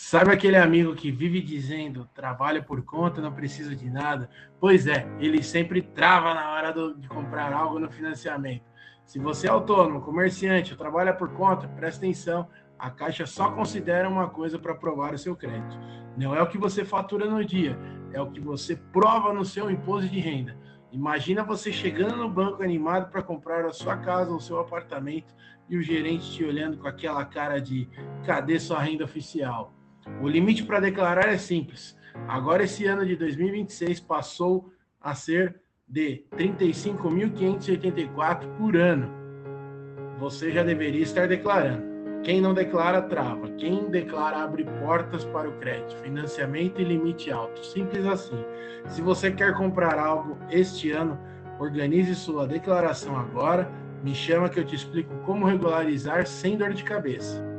Sabe aquele amigo que vive dizendo, trabalha por conta, não precisa de nada? Pois é, ele sempre trava na hora de comprar algo no financiamento. Se você é autônomo, comerciante ou trabalha por conta, presta atenção, a Caixa só considera uma coisa para provar o seu crédito. Não é o que você fatura no dia, é o que você prova no seu imposto de renda. Imagina você chegando no banco animado para comprar a sua casa ou seu apartamento e o gerente te olhando com aquela cara de cadê sua renda oficial? O limite para declarar é simples. Agora, esse ano de 2026 passou a ser de 35.584 por ano. Você já deveria estar declarando. Quem não declara, trava. Quem declara, abre portas para o crédito, financiamento e limite alto. Simples assim. Se você quer comprar algo este ano, organize sua declaração agora. Me chama que eu te explico como regularizar sem dor de cabeça.